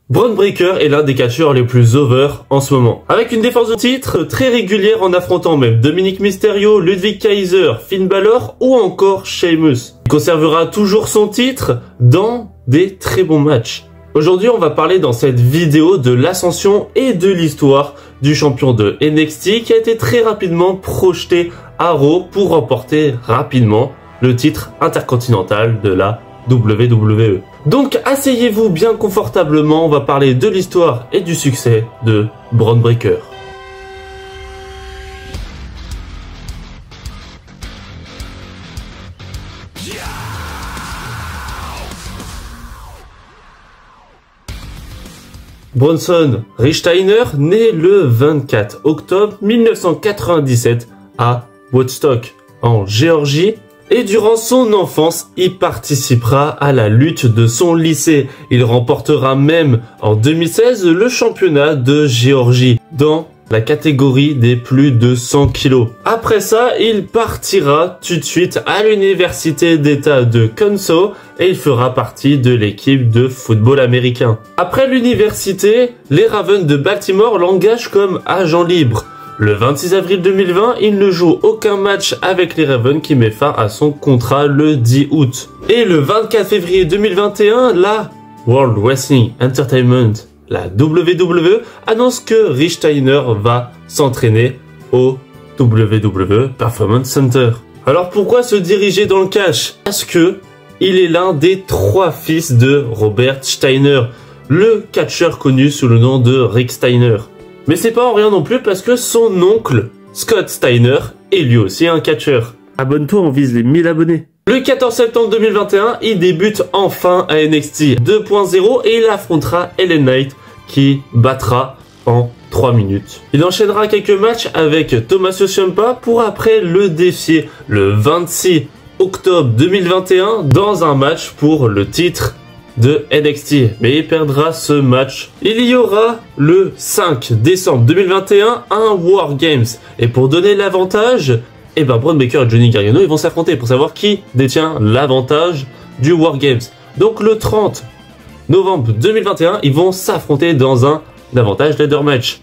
Bron Breakker est l'un des catcheurs les plus over en ce moment. Avec une défense de titre très régulière en affrontant même Dominic Mysterio, Ludwig Kaiser, Finn Balor ou encore Sheamus. Il conservera toujours son titre dans des très bons matchs. Aujourd'hui, on va parler dans cette vidéo de l'ascension et de l'histoire du champion de NXT qui a été très rapidement projeté à Raw pour remporter rapidement le titre intercontinental de la WWE. Donc asseyez-vous bien confortablement, on va parler de l'histoire et du succès de Bron Breakker. Bronson Richsteiner naît le 24 octobre 1997 à Woodstock, en Géorgie. Et durant son enfance, il participera à la lutte de son lycée. Il remportera même en 2016 le championnat de Géorgie dans la catégorie des plus de 100 kilos. Après ça, il partira tout de suite à l'université d'État de Kansas et il fera partie de l'équipe de football américain. Après l'université, les Ravens de Baltimore l'engagent comme agent libre. Le 26 avril 2020, il ne joue aucun match avec les Ravens qui met fin à son contrat le 10 août. Et le 24 février 2021, la World Wrestling Entertainment, la WWE, annonce que Richsteiner va s'entraîner au WWE Performance Center. Alors pourquoi se diriger dans le cash? Parce que il est l'un des 3 fils de Robert Steiner, le catcheur connu sous le nom de Rick Steiner. Mais c'est pas en rien non plus parce que son oncle, Scott Steiner, est lui aussi un catcheur. Abonne-toi, on vise les 1000 abonnés. Le 14 septembre 2021, il débute enfin à NXT 2.0 et il affrontera Ellen Knight qui battra en 3 minutes. Il enchaînera quelques matchs avec Tommaso Ciampa pour après le défier le 26 octobre 2021 dans un match pour le titre de NXT, mais il perdra ce match. Il y aura le 5 décembre 2021 un War Games et pour donner l'avantage, Bron Breakker et Johnny Gargano ils vont s'affronter pour savoir qui détient l'avantage du War Games. Donc le 30 novembre 2021, ils vont s'affronter dans un avantage ladder match.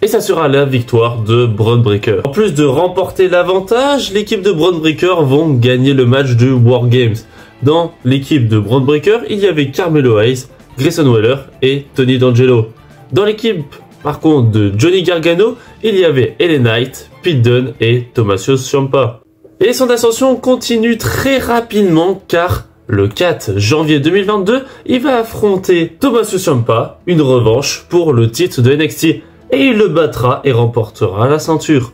Et ça sera la victoire de Bron Breakker. En plus de remporter l'avantage, l'équipe de Bron Breakker vont gagner le match du War Games. Dans l'équipe de Bron Breakker, il y avait Carmelo Hayes, Grayson Waller et Tony D'Angelo. Dans l'équipe, par contre, de Johnny Gargano, il y avait Ellen Knight, Pete Dunne et Tommaso Ciampa. Et son ascension continue très rapidement car le 4 janvier 2022, il va affronter Tommaso Ciampa, une revanche pour le titre de NXT. Et il le battra et remportera la ceinture.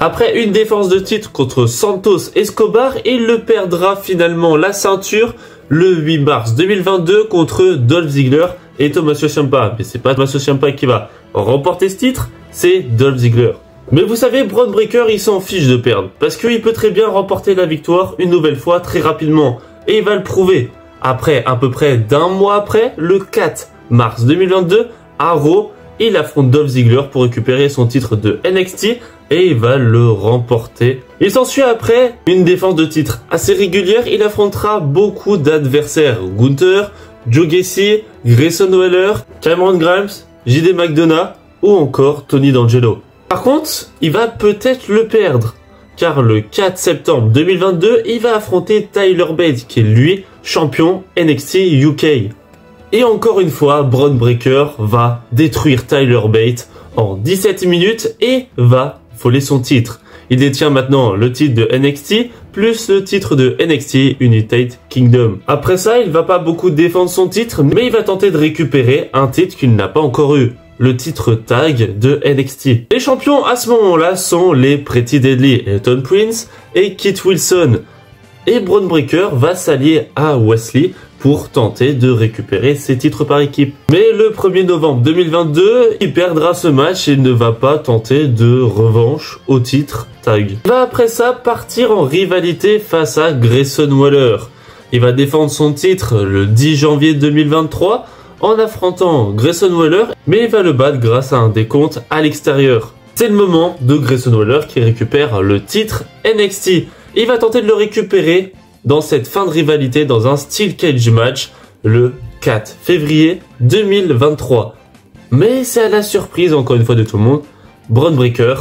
Après une défense de titre contre Santos Escobar, il le perdra finalement la ceinture le 8 mars 2022 contre Dolph Ziggler et Tommaso Ciampa. Mais c'est pas Tommaso Ciampa qui va remporter ce titre, c'est Dolph Ziggler. Mais vous savez, Bron Breakker il s'en fiche de perdre parce qu'il peut très bien remporter la victoire une nouvelle fois très rapidement. Et il va le prouver. Après à peu près d'un mois après, le 4 mars 2022, à Raw, il affronte Dolph Ziggler pour récupérer son titre de NXT et il va le remporter. Il s'ensuit après une défense de titre assez régulière. Il affrontera beaucoup d'adversaires. Gunther, Joe Gacy, Grayson Waller, Cameron Grimes, JD McDonough ou encore Tony D'Angelo. Par contre, il va peut-être le perdre car le 4 septembre 2022, il va affronter Tyler Bate qui est lui champion NXT UK. Et encore une fois, Bron Breakker va détruire Tyler Bate en 17 minutes et va voler son titre. Il détient maintenant le titre de NXT plus le titre de NXT United Kingdom. Après ça, il va pas beaucoup défendre son titre, mais il va tenter de récupérer un titre qu'il n'a pas encore eu. Le titre tag de NXT. Les champions à ce moment-là sont les Pretty Deadly, Elton Prince et Kit Wilson. Et Bron Breakker va s'allier à Wesley pour tenter de récupérer ses titres par équipe. Mais le 1er novembre 2022, il perdra ce match et il ne va pas tenter de revanche au titre tag. Il va après ça partir en rivalité face à Grayson Waller. Il va défendre son titre le 10 janvier 2023 en affrontant Grayson Waller, mais il va le battre grâce à un décompte à l'extérieur. C'est le moment de Grayson Waller qui récupère le titre NXT. Il va tenter de le récupérer dans cette fin de rivalité dans un Steel Cage match le 4 février 2023. Mais c'est à la surprise encore une fois de tout le monde, Bron Breakker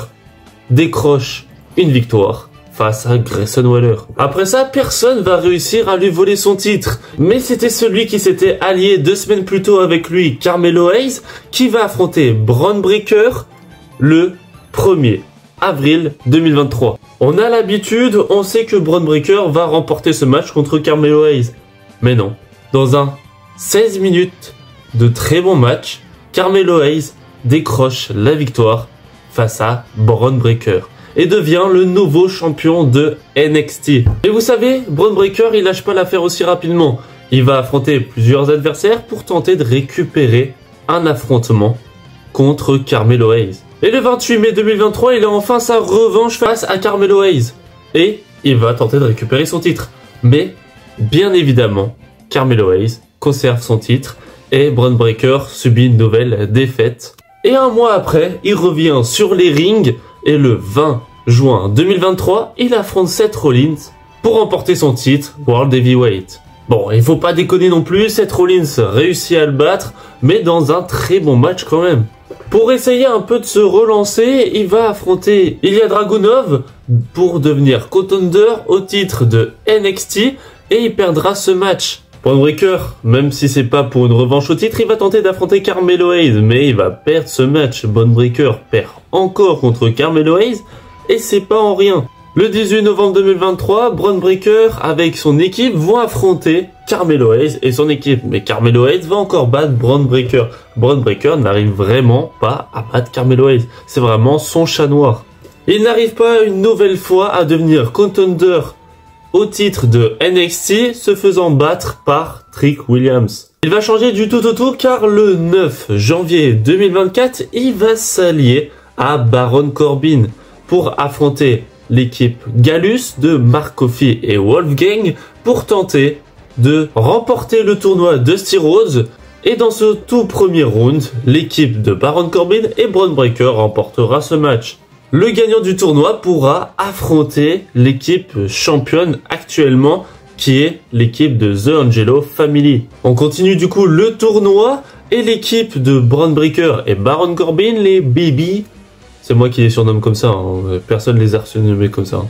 décroche une victoire face à Grayson Waller. Après ça, personne va réussir à lui voler son titre. Mais c'était celui qui s'était allié 2 semaines plus tôt avec lui, Carmelo Hayes, qui va affronter Bron Breakker le 1er avril 2023. On a l'habitude, on sait que Bron Breakker va remporter ce match contre Carmelo Hayes. Mais non, dans un 16 minutes de très bon match, Carmelo Hayes décroche la victoire face à Bron Breakker et devient le nouveau champion de NXT. Et vous savez, Bron Breakker, il lâche pas l'affaire aussi rapidement. Il va affronter plusieurs adversaires pour tenter de récupérer un affrontement contre Carmelo Hayes. Et le 28 mai 2023, il a enfin sa revanche face à Carmelo Hayes. Et il va tenter de récupérer son titre. Mais, bien évidemment, Carmelo Hayes conserve son titre et Bron Breakker subit une nouvelle défaite. Et un mois après, il revient sur les rings et le 20 juin 2023, il affronte Seth Rollins pour remporter son titre World Heavyweight. Bon, il faut pas déconner non plus, Seth Rollins réussit à le battre, mais dans un très bon match quand même. Pour essayer un peu de se relancer, il va affronter Ilya Dragunov pour devenir contender au titre de NXT et il perdra ce match. Bron Breakker, même si c'est pas pour une revanche au titre, il va tenter d'affronter Carmelo Hayes, mais il va perdre ce match. Bron Breakker perd encore contre Carmelo Hayes et c'est pas en rien. Le 18 novembre 2023, Bron Breakker avec son équipe vont affronter Carmelo Hayes et son équipe. Mais Carmelo Hayes va encore battre Bron Breakker. Bron Breakker n'arrive vraiment pas à battre Carmelo Hayes. C'est vraiment son chat noir. Il n'arrive pas une nouvelle fois à devenir contender au titre de NXT, se faisant battre par Trick Williams. Il va changer du tout au tout car le 9 janvier 2024, il va s'allier à Baron Corbin pour affronter l'équipe Gallus de Mark Coffey et Wolfgang pour tenter de remporter le tournoi Dusty Rhodes. Et dans ce tout premier round, l'équipe de Baron Corbin et Bron Breakker remportera ce match. Le gagnant du tournoi pourra affronter l'équipe championne actuellement qui est l'équipe de The Angelo Family. On continue du coup le tournoi et l'équipe de Bron Breakker et Baron Corbin, les Baby. C'est moi qui les surnomme comme ça, hein. Personne les a surnommés comme ça. Hein.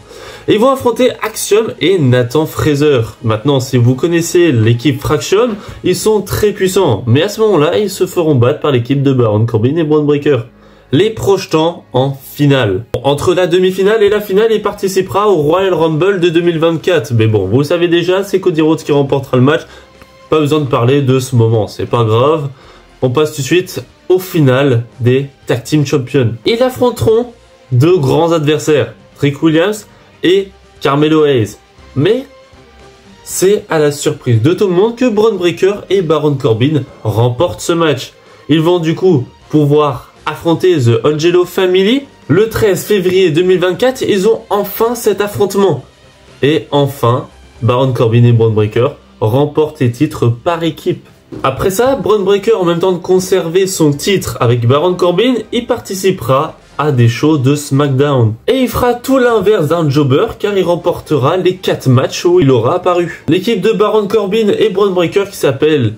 Et ils vont affronter Axiom et Nathan Fraser. Maintenant, si vous connaissez l'équipe Fraction, ils sont très puissants. Mais à ce moment-là, ils se feront battre par l'équipe de Baron Corbin et Bron Breakker, les projetant en finale. Entre la demi-finale et la finale, il participera au Royal Rumble de 2024. Mais bon, vous le savez déjà, c'est Cody Rhodes qui remportera le match. Pas besoin de parler de ce moment, c'est pas grave. On passe tout de suite au final des Tag Team Champions. Ils affronteront deux grands adversaires, Trick Williams et Carmelo Hayes. Mais c'est à la surprise de tout le monde que Bron Breakker et Baron Corbin remportent ce match. Ils vont du coup pouvoir affronter The Angelo Family. Le 13 février 2024, ils ont enfin cet affrontement. Et enfin, Baron Corbin et Bron Breakker remportent les titres par équipe. Après ça, Bron Breakker, en même temps de conserver son titre avec Baron Corbin, il participera à des shows de SmackDown. Et il fera tout l'inverse d'un jobber car il remportera les 4 matchs où il aura apparu. L'équipe de Baron Corbin et Bron Breakker qui s'appelle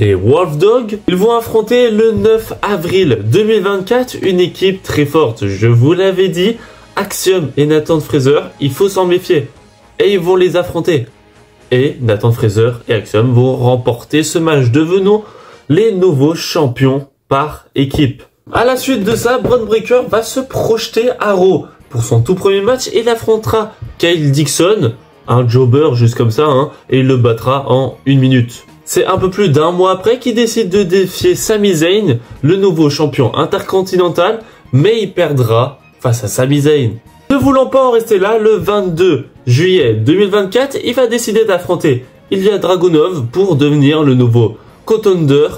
les Wolf Dogs, ils vont affronter le 9 avril 2024 une équipe très forte. Je vous l'avais dit, Axiom et Nathan Fraser, il faut s'en méfier. Et ils vont les affronter. Et Nathan Fraser et Axiom vont remporter ce match, devenant les nouveaux champions par équipe. À la suite de ça, Bron Breakker va se projeter à Raw. Pour son tout premier match, il affrontera Kyle Dixon, un jobber juste comme ça, hein, et il le battra en 1 minute. C'est un peu plus d'un mois après qu'il décide de défier Sami Zayn, le nouveau champion intercontinental, mais il perdra face à Sami Zayn. Ne voulant pas en rester là, le 22 juillet 2024, il va décider d'affronter Ilya Dragunov pour devenir le nouveau contender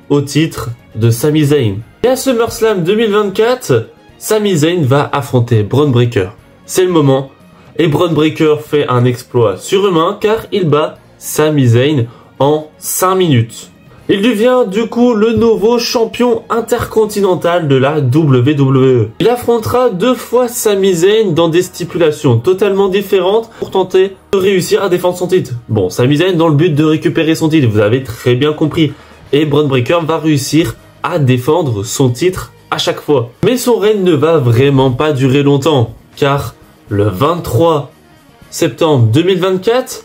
au titre de Sami Zayn. Et à SummerSlam 2024, Sami Zayn va affronter Bron Breakker. C'est le moment, et Bron Breakker fait un exploit surhumain car il bat Sami Zayn en 5 minutes. Il devient du coup le nouveau champion intercontinental de la WWE. Il affrontera 2 fois Sami Zayn dans des stipulations totalement différentes pour tenter de réussir à défendre son titre. Bon, Sami Zayn dans le but de récupérer son titre, vous avez très bien compris. Et Bron Breakker va réussir à défendre son titre à chaque fois. Mais son règne ne va vraiment pas durer longtemps, car le 23 septembre 2024,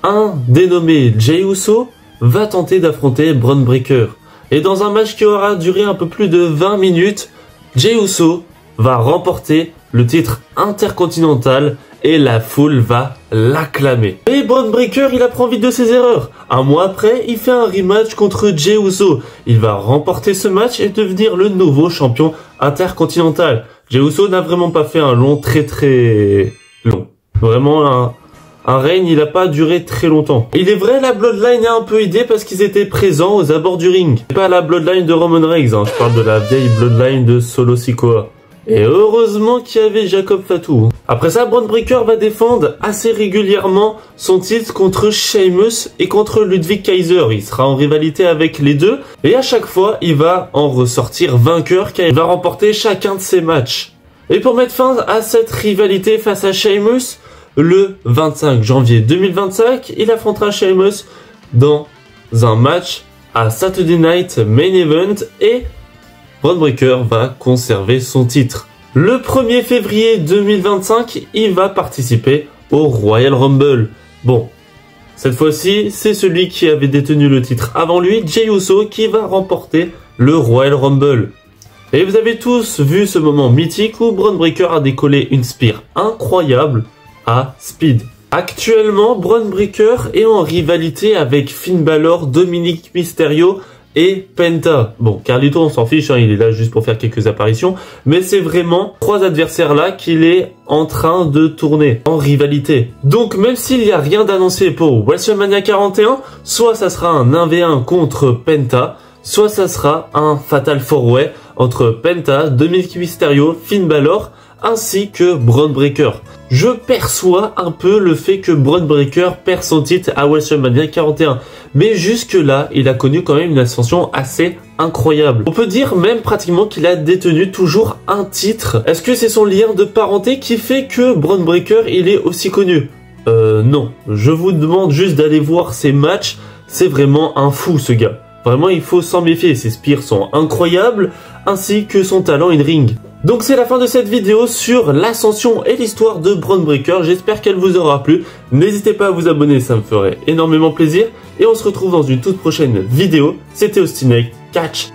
un dénommé Jey Uso va tenter d'affronter Bron Breakker. Et dans un match qui aura duré un peu plus de 20 minutes, Jey Uso va remporter le titre intercontinental et la foule va l'acclamer. Et Bron Breakker, il apprend vite de ses erreurs. Un mois après, il fait un rematch contre Jey Uso. Il va remporter ce match et devenir le nouveau champion intercontinental. Jey Uso n'a vraiment pas fait un long, très long. Vraiment un règne, il n'a pas duré très longtemps. Il est vrai, la Bloodline a un peu aidé parce qu'ils étaient présents aux abords du ring. C'est pas la Bloodline de Roman Reigns, hein. Je parle de la vieille Bloodline de Solo Sikoa. Et heureusement qu'il y avait Jacob Fatu. Après ça, Bron Breakker va défendre assez régulièrement son titre contre Sheamus et contre Ludwig Kaiser. Il sera en rivalité avec les deux. Et à chaque fois, il va en ressortir vainqueur car il va remporter chacun de ses matchs. Et pour mettre fin à cette rivalité face à Sheamus, le 25 janvier 2025, il affrontera Sheamus dans un match à Saturday Night Main Event et Bron Breakker va conserver son titre. Le 1er février 2025, il va participer au Royal Rumble. Bon, cette fois-ci, c'est celui qui avait détenu le titre avant lui, Jey Uso, qui va remporter le Royal Rumble. Et vous avez tous vu ce moment mythique où Bron Breakker a décollé une spear incroyable à Speed. Actuellement, Bron Breakker est en rivalité avec Finn Balor, Dominic Mysterio et Penta. Bon, Carlito, on s'en fiche, hein, il est là juste pour faire quelques apparitions. Mais c'est vraiment 3 adversaires là qu'il est en train de tourner en rivalité. Donc même s'il n'y a rien d'annoncé pour WrestleMania 41, soit ça sera un 1v1 contre Penta, soit ça sera un Fatal 4-Way entre Penta, Dominic Mysterio, Finn Balor, ainsi que Bron Breakker. Je perçois un peu le fait que Bron Breakker perd son titre à WrestleMania 41. Mais jusque-là, il a connu quand même une ascension assez incroyable. On peut dire même pratiquement qu'il a détenu toujours un titre. Est-ce que c'est son lien de parenté qui fait que Bron Breakker, il est aussi connu? Non. Je vous demande juste d'aller voir ses matchs. C'est vraiment un fou, ce gars. Vraiment, il faut s'en méfier. Ses spears sont incroyables, ainsi que son talent in-ring. Donc c'est la fin de cette vidéo sur l'ascension et l'histoire de Bron Breakker. J'espère qu'elle vous aura plu. N'hésitez pas à vous abonner, ça me ferait énormément plaisir. Et on se retrouve dans une toute prochaine vidéo. C'était Austin Lake. Catch